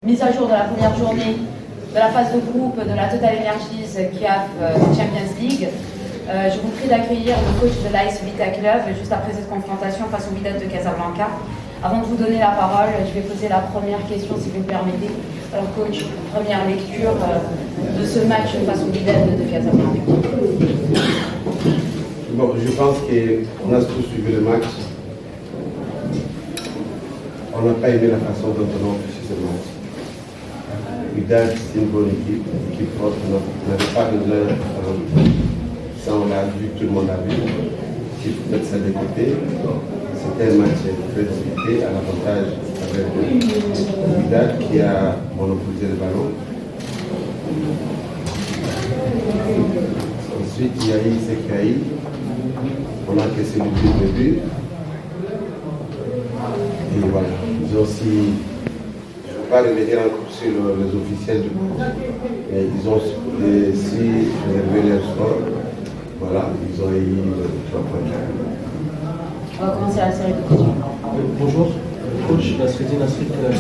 Mise à jour de la première journée de la phase de groupe de la Total Energies CAF Champions League. Je vous prie d'accueillir le coach de l'AS Vita Club juste après cette confrontation face au Wydad de Casablanca. Avant de vous donner la parole, je vais poser la première question si vous me permettez. Alors coach, première lecture de ce match face au Wydad de Casablanca. Bon, je pense qu'on a tous suivi le match. On n'a pas aimé la façon dont on a fait ce match. Wydad, c'est une bonne équipe forte. On n'avait pas besoin de ça, on l'a vu, tout le monde l'a vu. Il faut mettre ça de côté. C'était un match très compliqué, à l'avantage avec Wydad qui a monopolisé le ballon. Ensuite, il y a eu ce qu'il y a eu. On a encaissé le but. Et voilà, ils ont aussi. Je ne veux pas revenir encore sur les officiels du match, mais ils ont aussi réservé leur score. Voilà, ils ont eu 3 points. On va commencer la série de questions. Bonjour, coach Nasreddine Nasrid Canal+.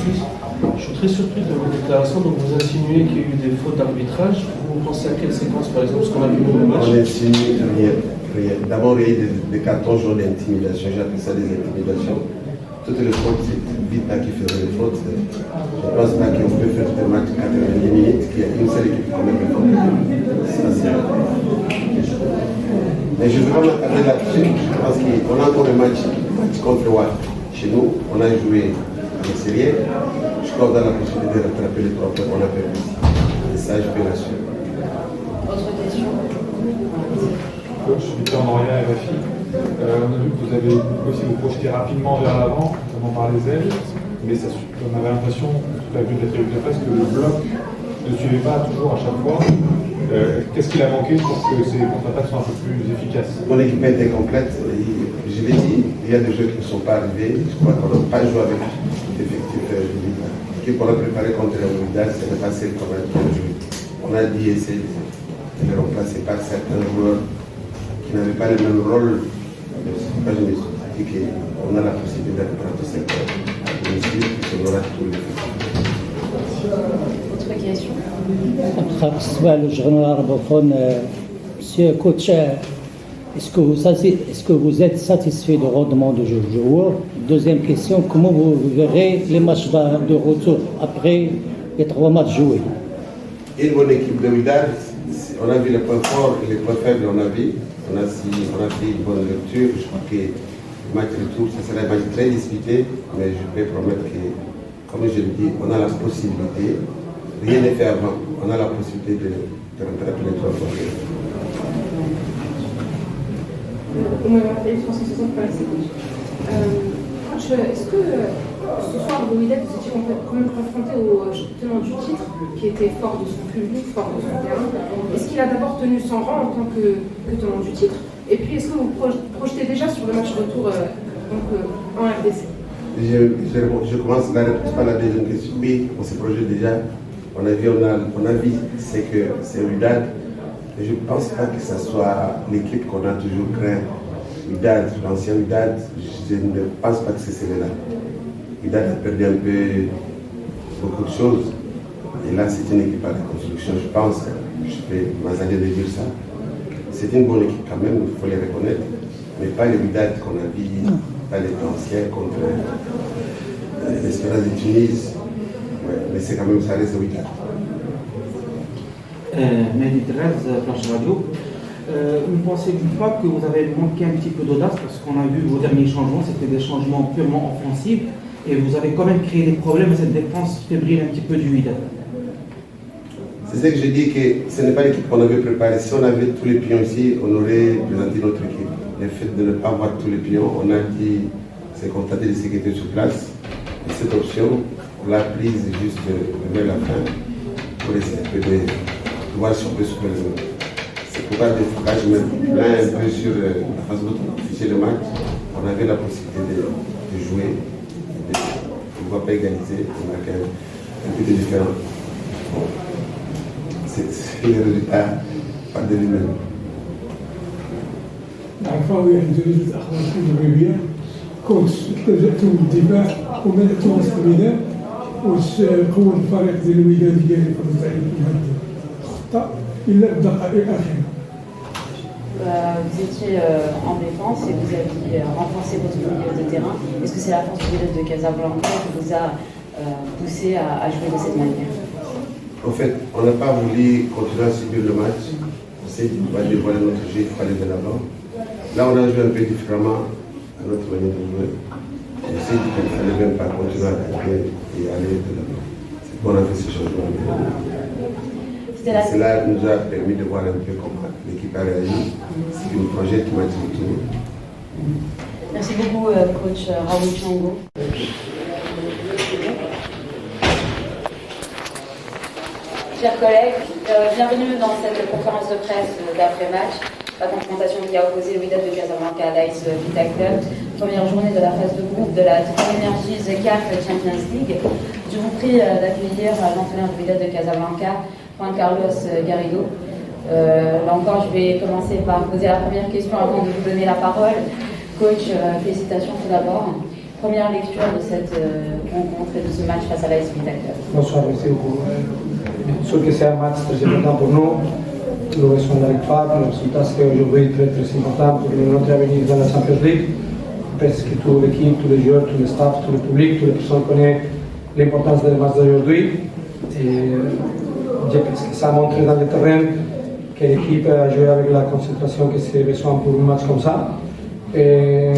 Je suis très surpris de vos déclarations. Donc vous insinuez qu'il y a eu des fautes d'arbitrage. Vous pensez à quelle séquence, par exemple, ce qu'on a vu dans le match? On insinue rien. D'abord, il y a eu des cartons jaunes d'intimidation. J'appelle ça des intimidations. Toutes les fautes, c'est Vita qui faisait les fautes. Je ne pense pas qu'on peut faire un match 90 minutes, qu'il y a une seule équipe qui commet des fautes. Mais je ne veux pas m'attarder là-dessus. Je pense qu'on a encore un match contre Watt. Chez nous, on a joué à l'extérieur. Je crois qu'on a la possibilité de rattraper les 3 points qu'on a perdu. Et ça, je peux l'assurer. Autre question? Coach Victor Noria, RFI. On a vu que vous avez aussi vous projeter rapidement vers l'avant, notamment par les ailes, mais on avait l'impression, tout à vue de la presse, que le bloc ne suivait pas toujours à chaque fois. Qu'est-ce qu'il a manqué pour que ces contre-attaques soient un peu plus efficaces? Mon équipe était complète. Je l'ai dit, il y a des jeux qui ne sont pas arrivés. Je crois qu'on n'a pas joué avec l'effectif de Wydad. L'équipe qu'on a préparé contre le Wydad, c'est pas celle qu'on a joué. On a dit essayer de les remplacer par certains joueurs qui n'avaient pas le même rôle. Quand je me suis dit qu'on a la possibilité de reprendre cette équipe, on aura tous les Autre question? Le journal arabophone, Monsieur Coach, est-ce que vous êtes satisfait du rendement de joueurs? Deuxième question, comment vous verrez les matchs de retour après les 3 matchs joués? Une bonne équipe de Wydad, on a vu les points forts et les points faibles, on a vu. On a fait une bonne lecture. Je crois que le match retour, ça sera un match très disputé, mais je peux promettre que, comme je le dis, on a la possibilité, rien n'est fait avant, on a la possibilité de rattraper les 3 points. Coach, est-ce que ce soir, au Wydad, vous étiez quand même confronté au tenant du titre, qui était fort de son public, fort de son terrain? Est-ce qu'il a d'abord tenu son rang en tant que tenant du titre? Et puis, est-ce que vous projetez déjà sur le match retour en RDC? Je commence la réponse par la deuxième question. Oui, on se projette déjà. On a vu, c'est que c'est Wydad. Mais je ne pense pas que ce soit l'équipe qu'on a toujours craint. Wydad, l'ancien Wydad, je ne pense pas que c'est celle-là. Wydad a perdu un peu beaucoup de choses. Et là, c'est une équipe à la construction. Je pense, je peux m'asaler de dire ça. C'est une bonne équipe quand même, il faut les reconnaître. Mais pas les Wydad qu'on a vu, pas les anciens contre l'Espérance de Tunis. Ouais, mais c'est quand même, ça reste Wydad. Mehdi Drez, Flash Radio. Ne pensez-vous pas que vous avez manqué un petit peu d'audace parce qu'on a vu vos derniers changements, c'était des changements purement offensifs et vous avez quand même créé des problèmes à cette défense fébrile un petit peu du Wydad? C'est ce que je dis que ce n'est pas l'équipe qu'on avait préparée. Si on avait tous les pions ici, on aurait présenté notre équipe. Le fait de ne pas avoir tous les pions, on a dit, c'est constater de sécurité sur place. Et cette option, on l'a prise juste vers la fin pour essayer de voir si on peut soulever les autres. C'est pourquoi je me plains un peu sur la façon dont on affichait le match. On avait la possibilité de jouer. On ne va pas égaliser, on a quand même un peu de différence. C'est le résultat par de lui-même. عرفوا يعني جريدة الأخبار المغربية كوتش التجأتم للدفاع ومنعتم وسط الميدان قوة الفريق ديال الوداد ديالي في التعليم في هذه الخطة إلا بالدقائق الأخيرة. Vous étiez en défense et vous aviez renforcé votre milieu de terrain. Est-ce que c'est la force du Wydad de Casablanca qui vous a poussé à jouer de cette manière? En fait, on n'a pas voulu continuer à subir le match. On s'est dit qu'on va dévoiler notre jeu, il fallait de l'avant. Là, on a joué un peu différemment à notre manière de jouer. On s'est dit qu'il ne fallait même pas continuer à attaquer et aller de l'avant. C'est pour on a fait ce changement. Cela nous a permis de voir un peu comment l'équipe a réagi. C'est une projet qui m'a dit tout. Merci beaucoup, coach Raoul Chango. Chers collègues, bienvenue dans cette conférence de presse d'après-match. La confrontation qui a opposé le Wydad de Casablanca à l'AS Vita Club. Première journée de la phase de groupe de la Total Energies CAF Champions League. Je vous prie d'accueillir l'entraîneur du Wydad de Casablanca, Juan Carlos Garrido. Là encore, je vais commencer par poser la première question avant de vous donner la parole. Coach, félicitations tout d'abord. Première lecture de cette rencontre et de ce match face à l'AS Vita Club. Bonsoir, merci beaucoup. Bien sûr que c'est un match très important pour nous. Nous besoin de la victoire. Le résultat, c'est aujourd'hui très très important pour notre avenir dans la Champions League. Je pense que toute l'équipe, tous les joueurs, tout le staff, tout le public, toutes les personnes connaissent l'importance du match d'aujourd'hui. Et je pense que ça montre dans le terrain que l'équipe a joué avec la concentration que c'est besoin pour un match comme ça. Et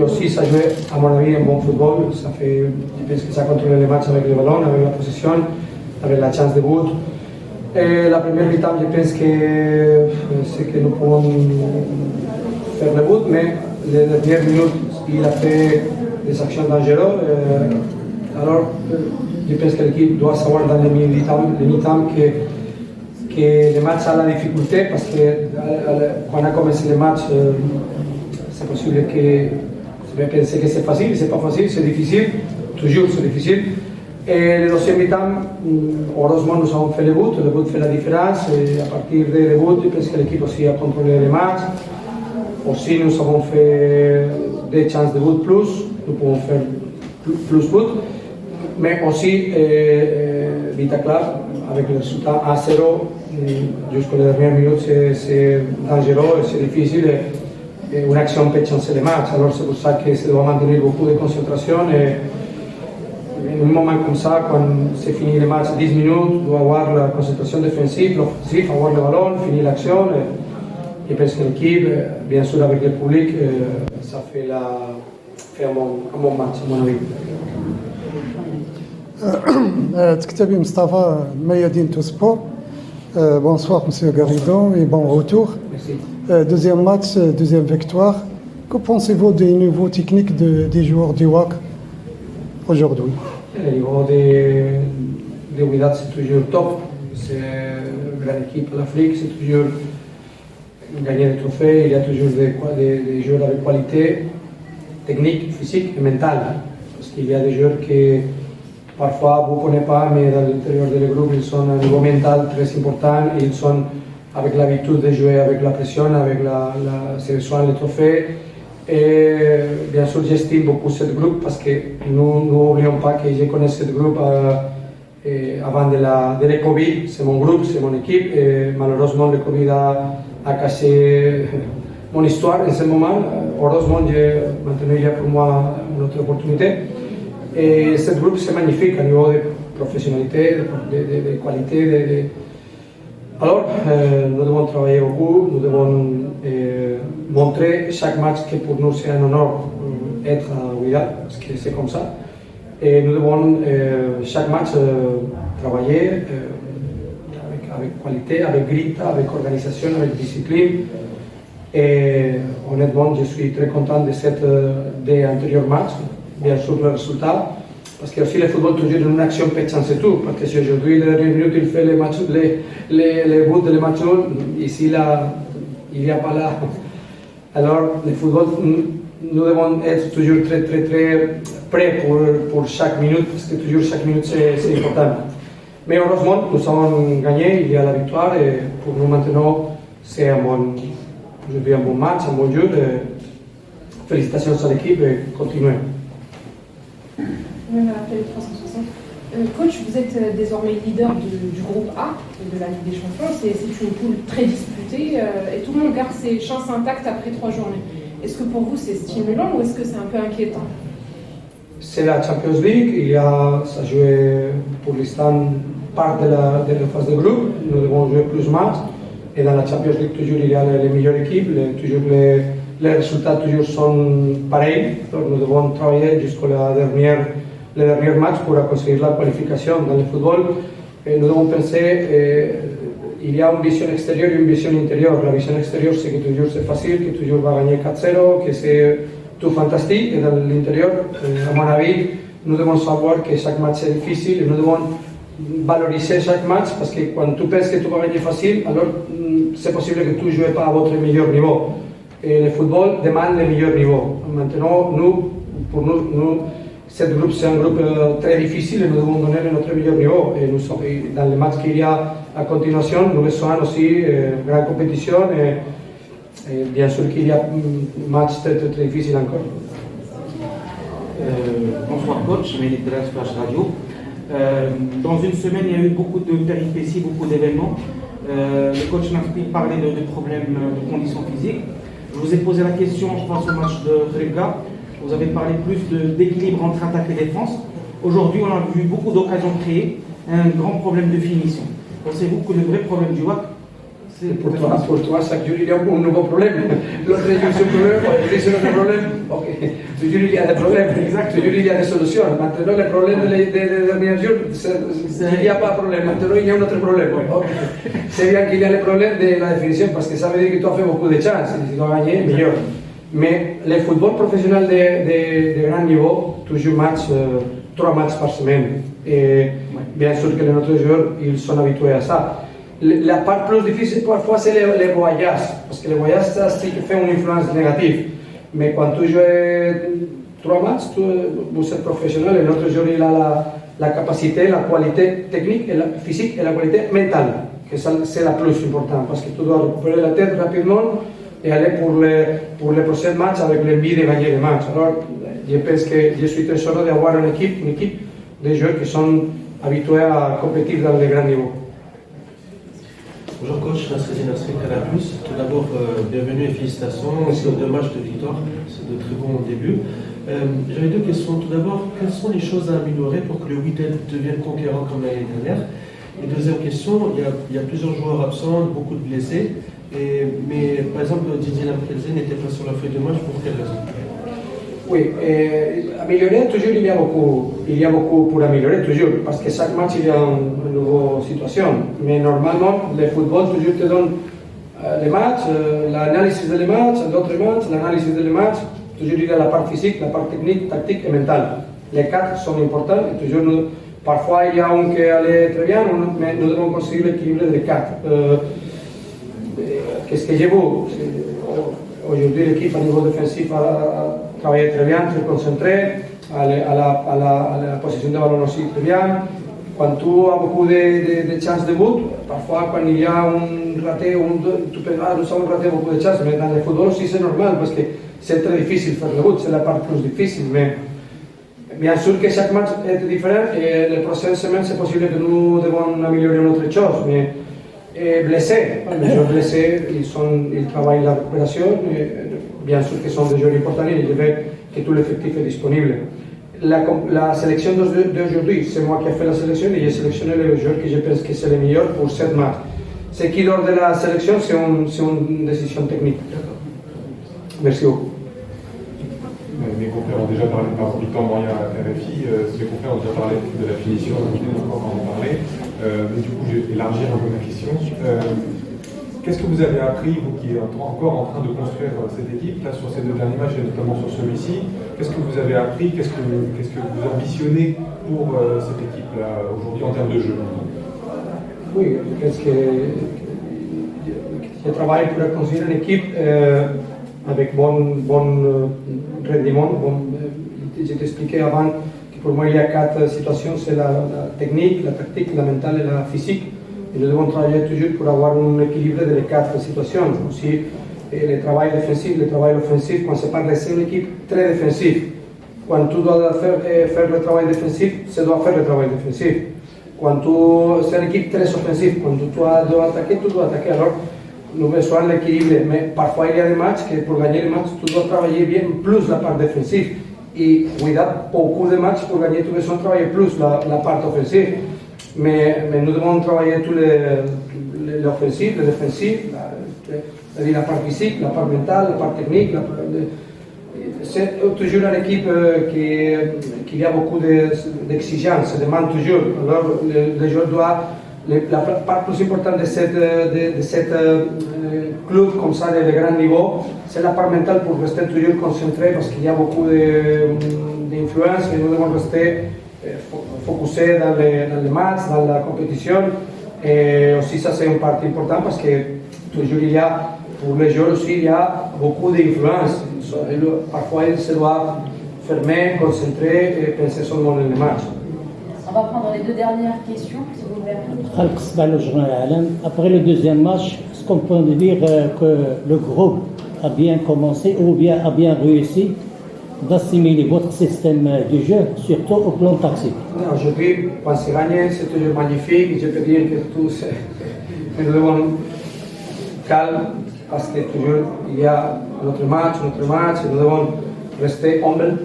aussi, ça jouait, à mon avis, un bon football. Ça fait, je pense que ça contrôle les matchs avec le ballon, avec la possession, avec la chance de but. Et la première mi-temps, je pense que c'est que nous pouvons faire le but, mais les dernières minutes, il a fait des actions dangereuses. Alors, je pense que l'équipe doit savoir dans les mi-temps que le match a la difficulté parce que quand on a commencé le match, c'est possible que je vais penser que c'est facile, c'est pas facile, c'est difficile, toujours c'est difficile. Et le deuxième mi-temps, heureusement, nous avons fait le but fait la différence. Et à partir du but, je pense que l'équipe aussi a contrôlé le match. Aussi, nous avons fait des chances de but plus, nous pouvons faire plus but. Mais aussi, Vita Club, avec le résultat 1-0, jusqu'aux dernières minutes, c'est dangereux, c'est difficile. Et une action peut changer le match. Alors, c'est pour ça que ça doit maintenir beaucoup de concentration. En un moment comme ça, quand c'est fini le match 10 minutes, doit avoir la concentration défensive, l'offensive, avoir le ballon, finir l'action. Et parce que l'équipe, bien sûr avec le public, ça fait un bon match, à mon avis. تكتبي مصطفى ميادين تو سبور. Bonsoir Monsieur Garrido et bon retour. Merci. Deuxième match, deuxième victoire. Que pensez-vous des niveaux techniques des joueurs du WAC aujourd'hui? Le niveau de Wydad, c'est toujours top. C'est une grande équipe en Afrique, c'est toujours gagner des trophées. Il y a toujours des joueurs avec qualité technique, physique et mentale. Parce qu'il y a des joueurs qui parfois vous ne connaissez pas, mais dans l'intérieur du groupe, ils sont à un niveau mental très important. Et ils sont avec l'habitude de jouer avec la pression, avec la sélection, les trophées. Et bien sûr, j'estime beaucoup ce groupe parce que nous n'oublions pas que je connais ce groupe avant de la Covid. C'est mon groupe, c'est mon équipe. Et malheureusement, le Covid a cassé mon histoire en ce moment. Heureusement, maintenant, il y a pour moi une autre opportunité. Et ce groupe, c'est magnifique au niveau de professionnalité, de qualité. Alors, nous devons travailler beaucoup, nous devons montrer chaque match que pour nous c'est un honneur être à Wydad, parce que c'est comme ça. Et nous devons chaque match travailler avec qualité, avec grinta, avec organisation, avec discipline. Et honnêtement, je suis très content des antérieurs matchs, bien sûr le résultat. Parce que aussi le football, toujours une action peut changer tout. Parce que si aujourd'hui, les dernières minutes, il fait les buts de les matchs, ici, là, il n'y a pas là. Alors, le football, nous devons être toujours très, très, très prêts pour chaque minute, parce que toujours chaque minute, c'est important. Mais heureusement, nous avons gagné, il y a la victoire, et pour nous maintenant, c'est un bon match, un bon jeu. Félicitations à l'équipe et continuez. Même à l'appel 360. Coach, vous êtes désormais leader du groupe A de la Ligue des Champions. C'est une poule très disputée et tout le monde garde ses chances intactes après 3 journées. Est-ce que pour vous c'est stimulant ou est-ce que c'est un peu inquiétant? C'est la Champions League, ça joue pour l'instant part de la phase de groupe, nous devons jouer plus matchs. Et dans la Champions League, toujours il y a les meilleures équipes, toujours les résultats toujours sont pareils. Donc nous devons travailler jusqu'au dernier match pour conseguir la qualification dans le football. Et nous devons penser, il y a une vision extérieure et une vision intérieure. La vision extérieure, c'est que toujours c'est facile, que toujours va gagner 4-0, que c'est tout fantastique. Et dans l'intérieur, à mon avis, nous devons savoir que chaque match est difficile et nous devons valoriser chaque match parce que quand tu penses que tu vas gagner facile, alors c'est possible que tu ne joues pas à votre meilleur niveau. Et le football demande le meilleur niveau. Maintenant, pour nous, ce groupe, c'est un groupe très difficile et nous devons donner notre meilleur niveau. Et dans les matchs qu'il y a à continuation, nous besoin aussi de grande compétition et bien sûr qu'il y a un match très, très, très difficile encore. Bonsoir coach, Mélique de la Splash Radio. Dans une semaine, il y a eu beaucoup de péripéties, beaucoup d'événements. Le coach m'a parlé de problèmes de conditions physiques. Je vous ai posé la question, je pense, au match de Riga. Vous avez parlé plus d'équilibre entre attaque et défense. Aujourd'hui, on a vu beaucoup d'occasions créées, un grand problème de finition. Pensez-vous que le vrai problème du WAC, c'est pour toi, chaque jour, il y a un nouveau problème. L'autre jour, c'est un problème, c'est un autre problème. Ok, toujours il y a des problèmes, exact. Toujours il y a des solutions. Maintenant, le problème des derniers jours, il n'y a pas de problème. Maintenant, il y a un autre problème. Okay. C'est bien qu'il y a le problème de la définition, parce que ça veut dire que tu as fait beaucoup de chances. Si tu dois gagner, meilleur. Mais le football professionnel de grand niveau, toujours 3 matchs par semaine. Et bien sûr que les autres joueurs, ils sont habitués à ça. La part plus difficile parfois c'est les voyages, parce que les voyages ça c'est qui fait une influence négative. Mais quand tu joues 3 matchs, vous êtes professionnel et l'autre joueur il a la capacité, la qualité technique, et la physique et la qualité mentale, que c'est la plus importante, parce que tu dois récupérer la tête rapidement et aller pour les prochains matchs avec l'envie de gagner les matchs. Alors je pense que je suis très heureux d'avoir une équipe de joueurs qui sont habitués à compétir dans les grands niveaux. Bonjour coach, Nasreddin Nasri, Canal+. Tout d'abord, bienvenue et félicitations. C'est 2 matchs de victoire, c'est de très bons débuts. J'avais 2 questions. Tout d'abord, quelles sont les choses à améliorer pour que le Wydad devienne conquérant comme l'année dernière? Et deuxième question, il y a plusieurs joueurs absents, beaucoup de blessés. Mais par exemple, Didier Lamkelze n'était pas sur la feuille de match, pour quelle raison? Oui, améliorer, toujours il y a beaucoup pour améliorer, toujours, parce que chaque match il y a une nouvelle situation. Mais normalement, le football toujours te donne les matchs, l'analyse des matchs, d'autres matchs, l'analyse des matchs, toujours il y a la part physique, la part technique, tactique et mentale. Les 4 sont importants et toujours parfois il y a un qui allait très bien, mais nous devons conseguir l'équilibre des 4. Qu'est-ce que j'ai vu? Aujourd'hui, l'équipe à niveau défensif a travaillé très bien, très concentrée, à la possession de ballon aussi très bien. Quand tu as beaucoup de chances de but, parfois quand il y a un raté, tu peux nous avons raté beaucoup de chances, mais dans le football aussi c'est normal parce que c'est très difficile faire le but, c'est la part plus difficile. Mais bien sûr que chaque match est différent et les prochaines semaines c'est possible que nous devons améliorer notre chose. Mais blessés, les joueurs blessés, ils travaillent la récupération, bien sûr que sont des joueurs importants et je veux que tout l'effectif est disponible. La sélection d'aujourd'hui, c'est moi qui ai fait la sélection et j'ai sélectionné les joueurs que je pense que c'est les meilleurs pour 7 matchs. Ce qui lors de la sélection, c'est une décision technique. Merci beaucoup. Mes confrères ont déjà parlé, par exemple, Victor Moria à RFI, mes confrères ont déjà parlé de la finition, on va encore en parler. Mais du coup, je vais élargir un peu ma question. Qu'est-ce que vous avez appris, vous qui êtes encore en train de construire cette équipe, là, sur ces 2 derniers matchs et notamment sur celui-ci? Qu'est-ce que vous avez appris? Qu'est-ce que vous ambitionnez pour cette équipe-là aujourd'hui en termes de jeu? Oui, je pense que je travaille pour construire une équipe avec bon rendement. Je t'expliquais avant que pour moi il y a 4 situations, c'est la technique, la tactique, la mentale et la physique. Et nous devons travailler toujours pour avoir un équilibre des 4 situations. Aussi le travail défensif, le travail offensif, quand se parle, c'est une équipe très défensive. Quand tu dois faire le travail défensif, tu dois faire le travail défensif. Quand c'est une équipe très offensive, quand tu dois attaquer, tu dois attaquer. Alors, nous besoin de l'équilibre. Mais parfois, il y a des matchs que pour gagner les matchs, tu dois travailler bien plus la part défensive. Et beaucoup de matchs, pour gagner, tu as besoin de travailler plus la part offensive. Mais nous devons travailler tous l'offensif, le défensif, la part physique, la part mentale, la part technique. C'est toujours une équipe qui a beaucoup d'exigences, ça demande toujours. Alors, les joueurs doivent. La part plus importante de cette club comme ça, de grand niveau, c'est la part mentale pour rester toujours concentré parce qu'il y a beaucoup d'influence et nous devons rester focusés dans les matchs, dans la compétition. Et aussi, ça c'est une partie importante parce que toujours il y a, pour les joueurs aussi, il y a beaucoup d'influence. Parfois, ils se doivent fermer, concentrer et penser seulement dans les matchs. On va prendre les deux dernières questions, si vous voulez. Après le deuxième match, est-ce qu'on peut dire que le groupe a bien commencé ou bien a bien réussi d'assimiler votre système de jeu, surtout au plan tactique? Aujourd'hui, quand c'est gagné, c'est toujours magnifique. Je peux dire que tous, nous devons calme parce que toujours il y a notre match, nous devons rester humble.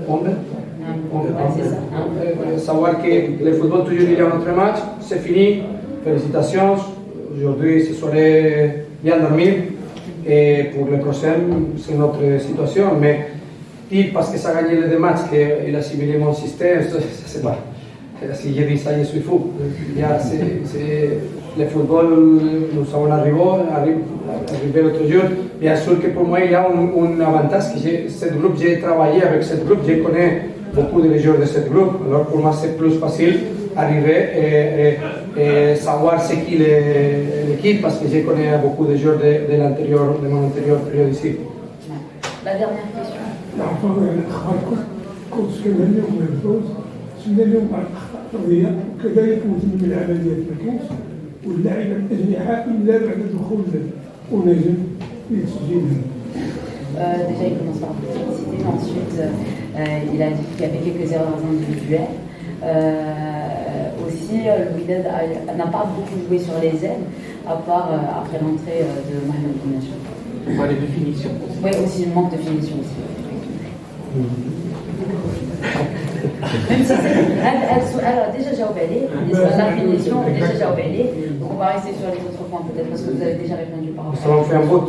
Savoir que le football, toujours il y a notre match, c'est fini. Félicitations. Aujourd'hui, ce serait bien dormir. Et pour le prochain, c'est notre situation. Mais dire parce que ça a gagné les deux matchs qu'il a assimilé mon système, ça c'est pas. Si je dis ça, je suis fou. Le football, nous sommes arrivés l'autre jour. Bien sûr que pour moi, il y a un avantage que ce groupe, j'ai travaillé avec ce groupe, je connais beaucoup de joueurs de ce groupe. Alors pour moi, c'est plus facile d'arriver et savoir ce qu'il est l'équipe parce que je connais beaucoup de joueurs de mon antérieur période ici. La dernière question. Déjà, il commence par vous féliciter, mais ensuite, il a dit qu'il y avait quelques erreurs individuelles. Aussi, le Wydad n'a pas beaucoup joué sur les ailes, à part après l'entrée de Mohamed Bounachou. Les deux finitions. Oui, aussi, le manque de finition aussi. Même si c'est. Alors, déjà, j'ai obéi. La finition, déjà, j'ai obéi. Donc, on va rester sur les autres points, peut-être, parce que vous avez déjà répondu par rapport à ça. Ça va faire un bout.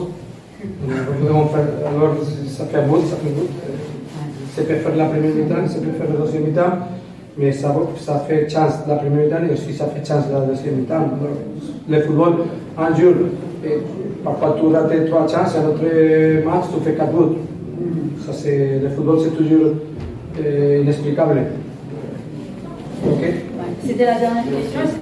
Alors, ça fait un bout. Ça peut faire la première mi-temps, ça peut faire la deuxième mi-temps, mais ça fait chance la première mi-temps et aussi ça fait chance la deuxième mi-temps. Le football, un jour, parfois tu rates 3 chances, un autre match, tu fais 4 buts. Le football, c'est toujours inexplicable. Ok? C'était la dernière question.